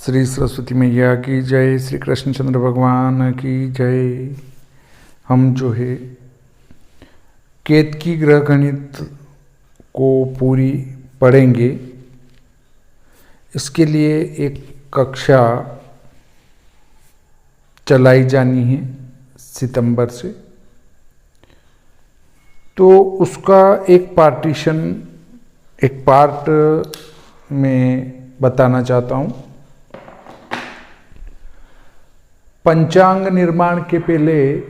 श्री सरस्वती मैया की जय, श्री कृष्णचंद्र भगवान की जय। हम जो है केतकी ग्रह गणित को पूरी पढ़ेंगे। इसके लिए एक कक्षा चलाई जानी है सितंबर से, तो उसका एक पार्ट में बताना चाहता हूँ। पंचांग निर्माण के पहले,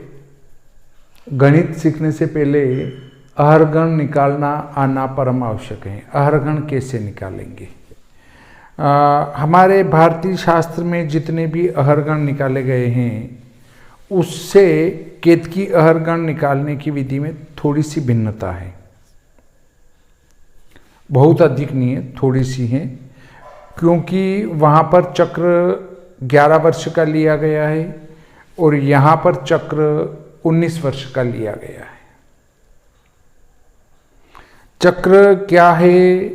गणित सीखने से पहले अहरगण निकालना आना परम आवश्यक है। अहरगण कैसे निकालेंगे? हमारे भारतीय शास्त्र में जितने भी अहरगण निकाले गए हैं, उससे केतकी अहरगण निकालने की विधि में थोड़ी सी भिन्नता है। बहुत अधिक नहीं है, थोड़ी सी है, क्योंकि वहाँ पर चक्र 11 वर्ष का लिया गया है और यहाँ पर चक्र 19 वर्ष का लिया गया है। चक्र क्या है,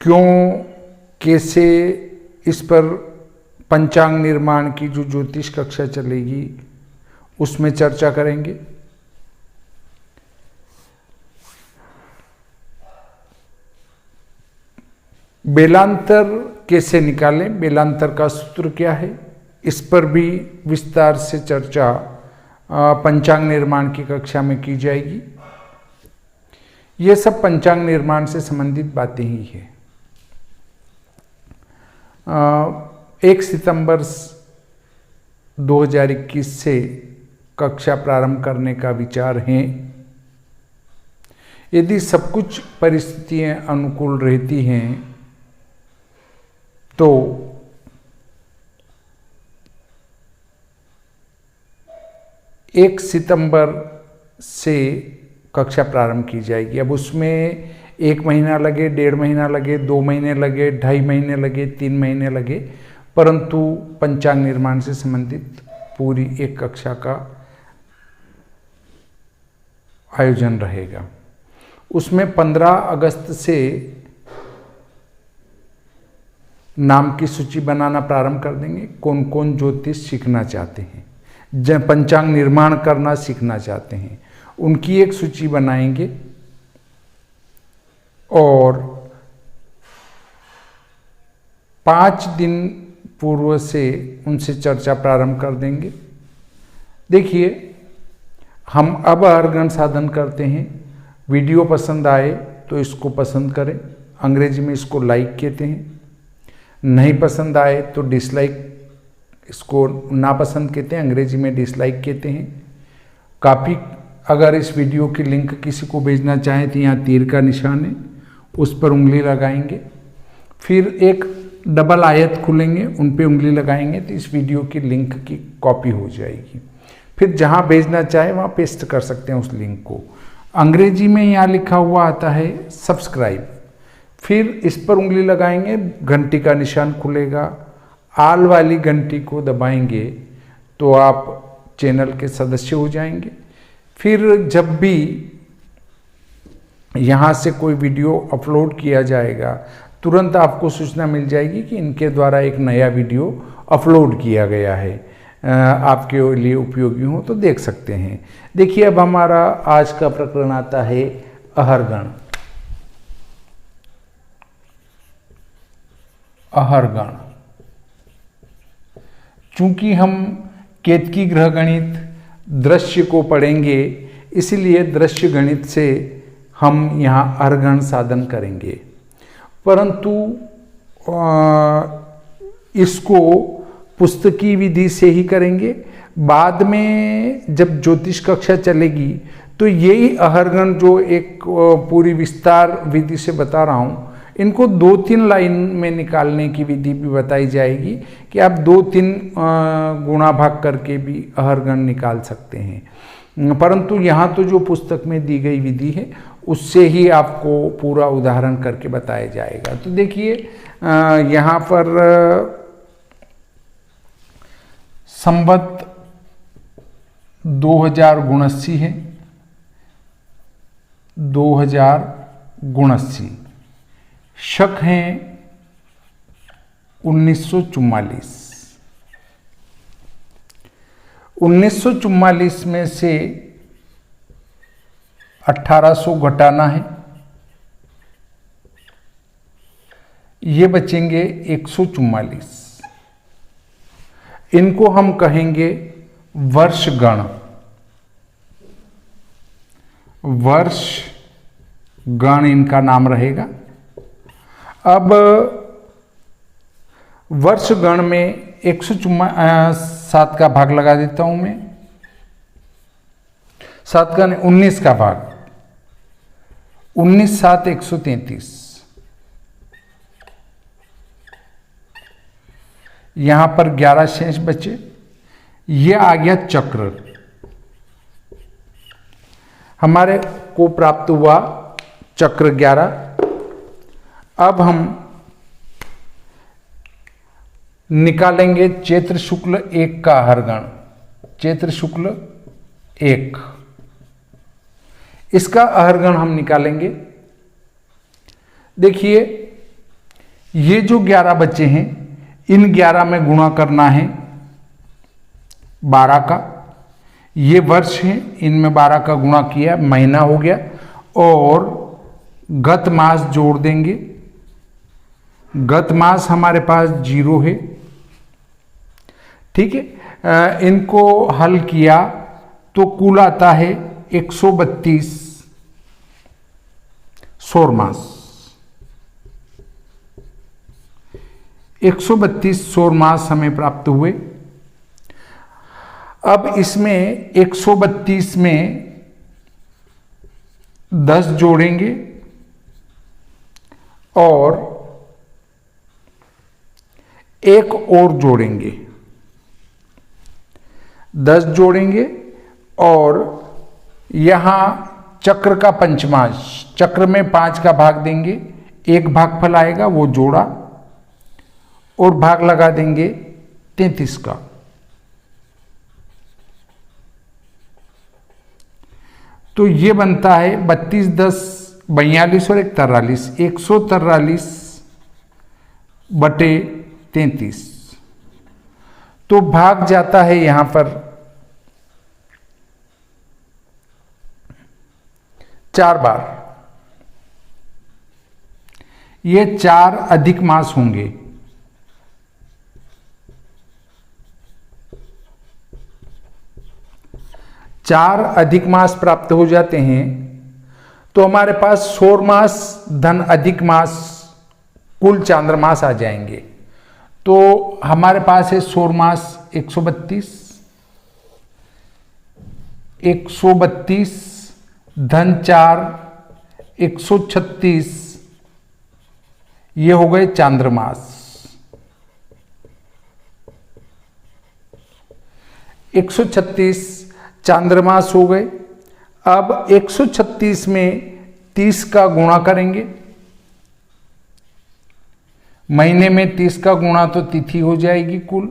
क्यों, कैसे, इस पर पंचांग निर्माण की जो ज्योतिष कक्षा चलेगी उसमें चर्चा करेंगे। बेलांतर कैसे निकालें, बेलांतर का सूत्र क्या है, इस पर भी विस्तार से चर्चा पंचांग निर्माण की कक्षा में की जाएगी। ये सब पंचांग निर्माण से संबंधित बातें ही है। 1 सितंबर 2021 से कक्षा प्रारंभ करने का विचार है। यदि सब कुछ परिस्थितियां अनुकूल रहती हैं तो 1 सितंबर से कक्षा प्रारंभ की जाएगी। अब उसमें 1 महीना लगे, 1.5 महीना लगे, 2 महीने लगे, 2.5 महीने लगे, 3 महीने लगे, परंतु पंचांग निर्माण से संबंधित पूरी एक कक्षा का आयोजन रहेगा। उसमें 15 अगस्त से नाम की सूची बनाना प्रारंभ कर देंगे। कौन कौन ज्योतिष सीखना चाहते हैं, पंचांग निर्माण करना सीखना चाहते हैं, उनकी एक सूची बनाएंगे और 5 दिन पूर्व से उनसे चर्चा प्रारंभ कर देंगे। देखिए, हम अब अहरगण साधन करते हैं। वीडियो पसंद आए तो इसको पसंद करें, अंग्रेजी में इसको लाइक कहते हैं। नहीं पसंद आए तो डिसलाइक, इसको नापसंद कहते हैं, अंग्रेजी में डिसलाइक कहते हैं। काफ़ी, अगर इस वीडियो की लिंक किसी को भेजना चाहें तो यहाँ तीर का निशान है, उस पर उंगली लगाएंगे, फिर एक डबल आयत खुलेंगे, उन पे उंगली लगाएंगे तो इस वीडियो की लिंक की कॉपी हो जाएगी। फिर जहाँ भेजना चाहे वहाँ पेस्ट कर सकते हैं उस लिंक को। अंग्रेजी में यहाँ लिखा हुआ आता है सब्सक्राइब, फिर इस पर उंगली लगाएंगे, घंटी का निशान खुलेगा, आल वाली घंटी को दबाएंगे तो आप चैनल के सदस्य हो जाएंगे। फिर जब भी यहाँ से कोई वीडियो अपलोड किया जाएगा, तुरंत आपको सूचना मिल जाएगी कि इनके द्वारा एक नया वीडियो अपलोड किया गया है, आपके लिए उपयोगी हो तो देख सकते हैं। देखिए, अब हमारा आज का प्रकरण आता है अहरगण। अहरगण, चूंकि हम केतकी ग्रह गणित दृश्य को पढ़ेंगे, इसलिए दृश्य गणित से हम यहाँ अहरगण साधन करेंगे, परंतु इसको पुस्तकी विधि से ही करेंगे। बाद में जब ज्योतिष कक्षा चलेगी तो यही अहरगण जो एक पूरी विस्तार विधि से बता रहा हूँ, इनको 2-3 लाइन में निकालने की विधि भी बताई जाएगी कि आप 2-3 गुणा भाग करके भी अहरगण निकाल सकते हैं। परंतु यहाँ तो जो पुस्तक में दी गई विधि है उससे ही आपको पूरा उदाहरण करके बताया जाएगा। तो देखिए, यहाँ पर संवत 2079 है, 2079 शक हैं 1944। 1944 में से 1800 घटाना है, ये बचेंगे 144। इनको हम कहेंगे वर्षगण। वर्षगण इनका नाम रहेगा। अब वर्षगण में 107 का भाग लगा देता हूं मैं। 7 का 19 का भाग, 19 7 133। यहां पर 11 शेष बचे। ये आ गया चक्र। हमारे को प्राप्त हुआ चक्र 11। अब हम निकालेंगे चैत्र शुक्ल 1 का हरगण। चैत्र शुक्ल 1, इसका अहरगण हम निकालेंगे। देखिए, ये जो 11 बच्चे हैं, इन 11 में गुणा करना है 12 का। ये वर्ष हैं, इनमें 12 का गुणा किया, महीना हो गया। और गत मास जोड़ देंगे। गत मास हमारे पास 0 है, ठीक है। इनको हल किया तो कुल आता है 132 सौर मास। 132 सौर मास हमें प्राप्त हुए। अब इसमें 132 में 10 जोड़ेंगे और एक और जोड़ेंगे। 10 जोड़ेंगे और यहां चक्र का पंचमांश, चक्र में 5 का भाग देंगे। एक भागफल आएगा, वो जोड़ा और भाग लगा देंगे 33 का। तो ये बनता है 32 10 42 और 1 43, 143 बटे 33। तो भाग जाता है यहां पर 4 बार। ये 4 अधिक मास होंगे। चार अधिक मास प्राप्त हो जाते हैं तो हमारे पास सौर मास धन अधिक मास कुल चांद्रमास आ जाएंगे। तो हमारे पास है सौर मास 132, 132 धन 4 136, ये हो गए चांद्रमास। 136 चांद्रमास हो गए। अब 136 में 30 का गुणा करेंगे। महीने में 30 का गुणा तो तिथि हो जाएगी कुल।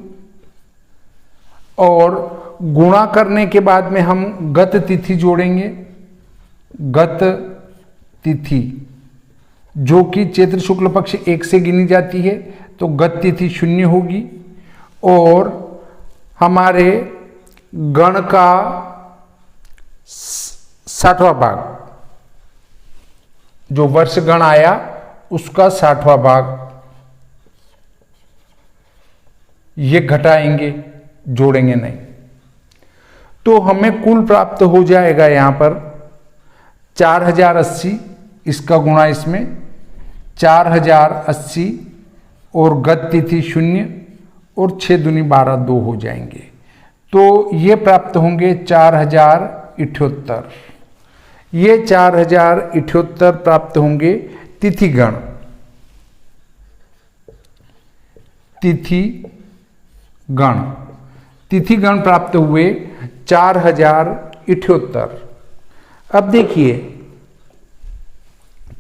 और गुणा करने के बाद में हम गत तिथि जोड़ेंगे। गत तिथि जो कि चैत्र शुक्ल पक्ष 1 से गिनी जाती है, तो गत तिथि 0 होगी। और हमारे गण का 60वां भाग, जो वर्ष गण आया उसका 60वां भाग ये घटाएंगे, जोड़ेंगे नहीं। तो हमें कुल प्राप्त हो जाएगा यहां पर 4080, इसका गुणा इसमें 4080 और गत तिथि 0 और 6 दूनी 12 2 हो जाएंगे। तो ये प्राप्त होंगे 4078। ये 4078 प्राप्त होंगे तिथिगण। तिथिगण तिथिगण प्राप्त हुए 4078। अब देखिए,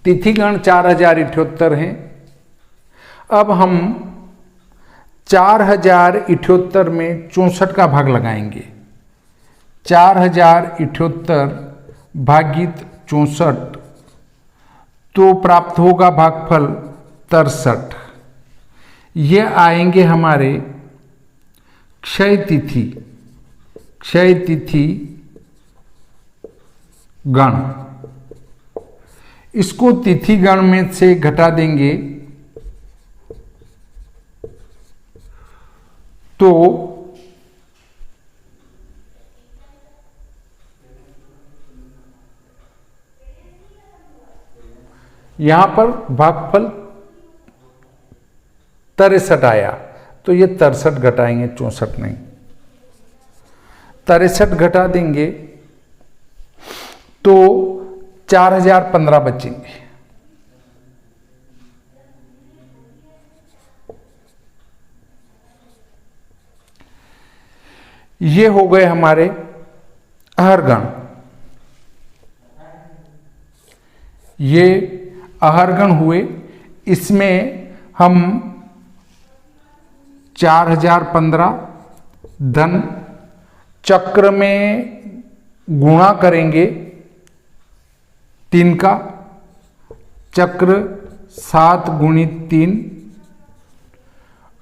तिथिगण 4078 हैं। अब हम 4078 में 64 का भाग लगाएंगे। 4078 भागित 64, तो प्राप्त होगा भागफल 63, ये आएंगे हमारे क्षय तिथि गण। इसको तिथि गण में से घटा देंगे तो यहां पर भागफल 63 आया, तो ये 63 घटाएंगे, 64 नहीं, 63 घटा देंगे तो 4015 बचेंगे। ये हो गए हमारे अहरगण। ये अहरगण हुए, इसमें हम 4015 धन चक्र में गुणा करेंगे 3 का, चक्र 7 गुणित 3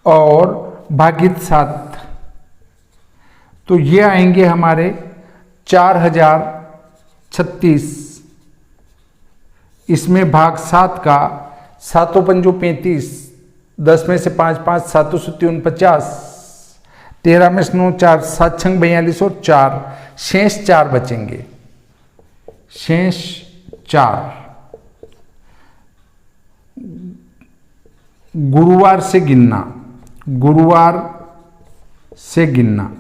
और भागित 7, तो ये आएंगे हमारे 4036। इसमें भाग 7 का 7 पंजो 35, 10 में से 5 5 7 7 49, 13 में से 9 4 7 6 42 और 4 शेष 4 बचेंगे, शेष 4। गुरुवार से गिनना, गुरुवार से गिनना,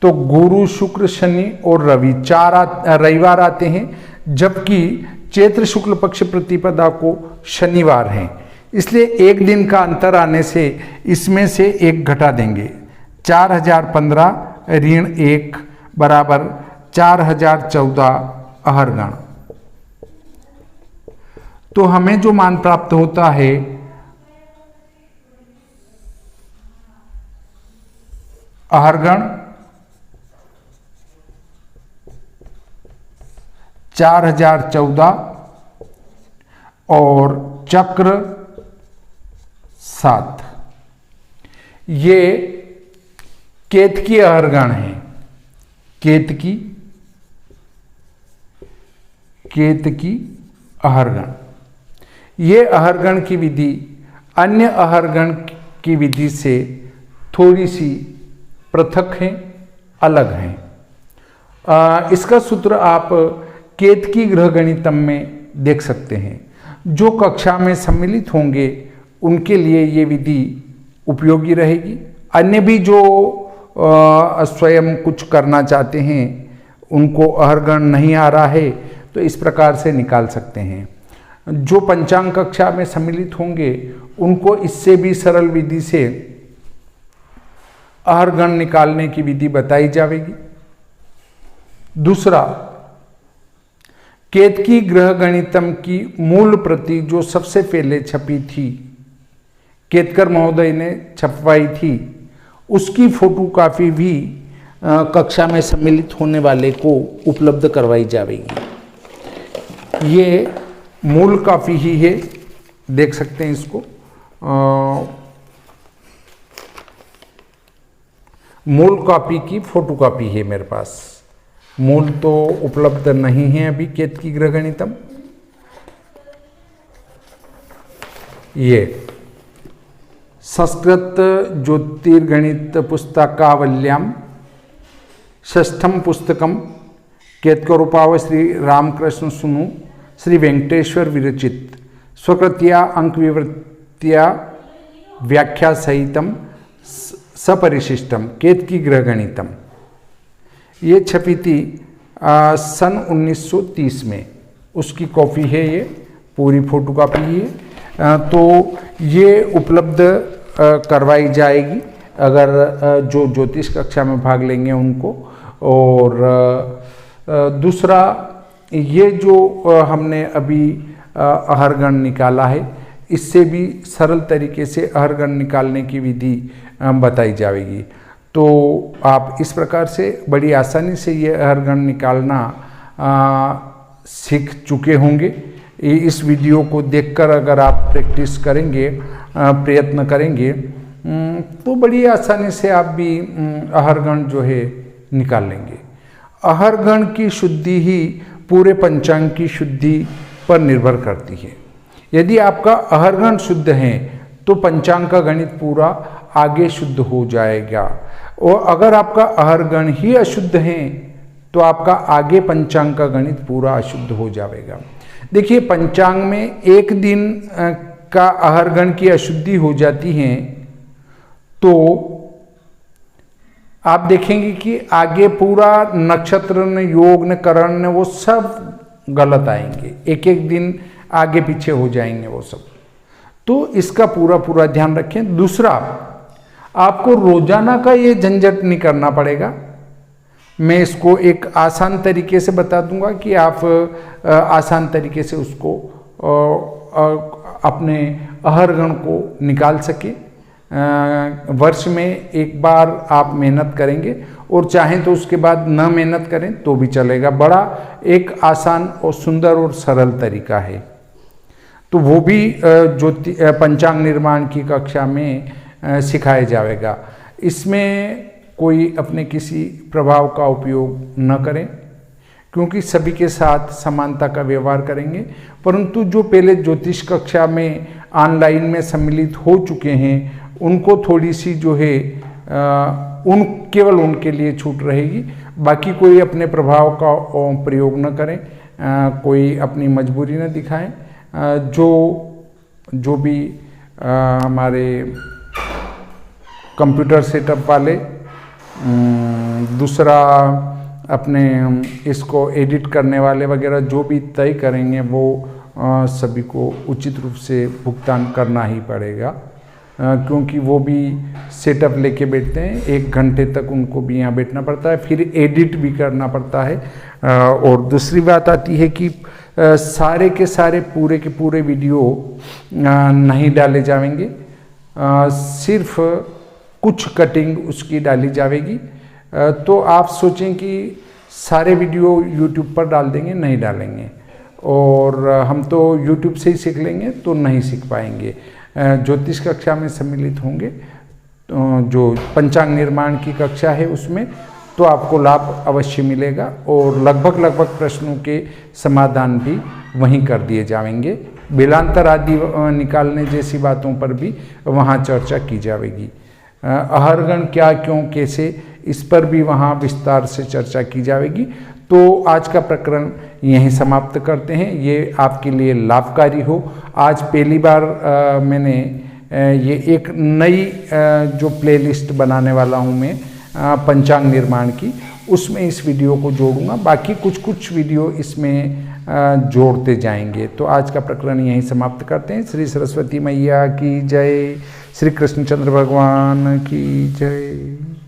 तो गुरु शुक्र शनि और रवि 4 रविवार आते हैं, जबकि चैत्र शुक्ल पक्ष प्रतिपदा को शनिवार हैं। इसलिए एक दिन का अंतर आने से इसमें से एक घटा देंगे। 4015 ऋण 1 बराबर 4014 अहरगण। तो हमें जो मान प्राप्त होता है अहरगण 4014 और चक्र 7, ये केतकी अहरगण है। केतकी अहरगण, ये अहरगण की विधि अन्य अहरगण की विधि से थोड़ी सी पृथक है, अलग है। इसका सूत्र आप केतकी गृहगणितम में देख सकते हैं। जो कक्षा में सम्मिलित होंगे उनके लिए ये विधि उपयोगी रहेगी। अन्य भी जो स्वयं कुछ करना चाहते हैं, उनको अहरगण नहीं आ रहा है, तो इस प्रकार से निकाल सकते हैं। जो पंचांग कक्षा में सम्मिलित होंगे उनको इससे भी सरल विधि से अहरगण निकालने की विधि बताई जाएगी। दूसरा, केतकी गृहगणितम की मूल प्रति जो सबसे पहले छपी थी, केतकर महोदय ने छपवाई थी, उसकी फोटोकॉपी भी कक्षा में सम्मिलित होने वाले को उपलब्ध करवाई जाएगी। ये मूल कॉपी ही है, देख सकते हैं इसको। मूल कॉपी की फोटोकॉपी है मेरे पास, मूल तो उपलब्ध नहीं है अभी केतकी गृहगणितम। ये संस्कृत ज्योतिर्गणित पुस्तकावल्याम षष्ठम पुस्तकम केतकोरुपाव श्री रामकृष्ण सुनु श्री वेंकटेश्वर विरचित स्वकृत्या अंक विवृत्या व्याख्या सहितम सपरिशिष्टम केतकी गृहगणितम, ये छपी थी सन 1930 में। उसकी कॉपी है, ये पूरी फोटो कॉपी है। तो ये उपलब्ध करवाई जाएगी अगर जो ज्योतिष कक्षा में भाग लेंगे उनको। और दूसरा, ये जो हमने अभी अहरगण निकाला है, इससे भी सरल तरीके से अहरगण निकालने की विधि बताई जाएगी। तो आप इस प्रकार से बड़ी आसानी से ये अहरगण निकालना सीख चुके होंगे। इस वीडियो को देखकर अगर आप प्रैक्टिस करेंगे, प्रयत्न करेंगे, तो बड़ी आसानी से आप भी अहरगण जो है निकाल लेंगे। अहरगण की शुद्धि ही पूरे पंचांग की शुद्धि पर निर्भर करती है। यदि आपका अहरगण शुद्ध है तो पंचांग का गणित पूरा आगे शुद्ध हो जाएगा, और अगर आपका अहरगण ही अशुद्ध है तो आपका आगे पंचांग का गणित पूरा अशुद्ध हो जाएगा। देखिए, पंचांग में एक दिन का अहरगण की अशुद्धि हो जाती है तो आप देखेंगे कि आगे पूरा नक्षत्र न, योग न, करण न, वो सब गलत आएंगे, एक एक दिन आगे पीछे हो जाएंगे वो सब। तो इसका पूरा पूरा ध्यान रखें। दूसरा, आपको रोजाना का ये झंझट नहीं करना पड़ेगा। मैं इसको एक आसान तरीके से बता दूंगा कि आप आसान तरीके से उसको अपने अहरगण को निकाल सके। वर्ष में एक बार आप मेहनत करेंगे और चाहें तो उसके बाद न मेहनत करें तो भी चलेगा। बड़ा एक आसान और सुंदर और सरल तरीका है। तो वो भी पंचांग निर्माण की कक्षा में सिखाया जाएगा। इसमें कोई अपने किसी प्रभाव का उपयोग न करें, क्योंकि सभी के साथ समानता का व्यवहार करेंगे। परंतु जो पहले ज्योतिष कक्षा में ऑनलाइन में सम्मिलित हो चुके हैं उनको थोड़ी सी जो है केवल उनके लिए छूट रहेगी। बाकी कोई अपने प्रभाव का प्रयोग न करें, कोई अपनी मजबूरी न दिखाएं। जो भी हमारे कंप्यूटर सेटअप वाले, दूसरा अपने इसको एडिट करने वाले वगैरह जो भी तय करेंगे वो सभी को उचित रूप से भुगतान करना ही पड़ेगा, क्योंकि वो भी सेटअप लेके बैठते हैं। 1 घंटे तक उनको भी यहाँ बैठना पड़ता है, फिर एडिट भी करना पड़ता है। और दूसरी बात आती है कि सारे के सारे पूरे के पूरे वीडियो नहीं डाले जाएंगे, सिर्फ कुछ कटिंग उसकी डाली जाएगी। तो आप सोचें कि सारे वीडियो यूट्यूब पर डाल देंगे, नहीं डालेंगे, और हम तो यूट्यूब से ही सीख लेंगे तो नहीं सीख पाएंगे। ज्योतिष कक्षा में सम्मिलित होंगे जो पंचांग निर्माण की कक्षा है उसमें तो आपको लाभ अवश्य मिलेगा, और लगभग प्रश्नों के समाधान भी वहीं कर दिए जाएंगे। बिलांतर आदि निकालने जैसी बातों पर भी वहाँ चर्चा की जाएगी। अहरगण क्या, क्यों, कैसे, इस पर भी वहाँ विस्तार से चर्चा की जाएगी। तो आज का प्रकरण यहीं समाप्त करते हैं। ये आपके लिए लाभकारी हो। आज पहली बार मैंने ये एक नई जो प्लेलिस्ट बनाने वाला हूँ मैं पंचांग निर्माण की, उसमें इस वीडियो को जोड़ूंगा। बाकी कुछ वीडियो इसमें जोड़ते जाएंगे। तो आज का प्रकरण यहीं समाप्त करते हैं। श्री सरस्वती मैया की जय, श्री कृष्णचंद्र भगवान की जय।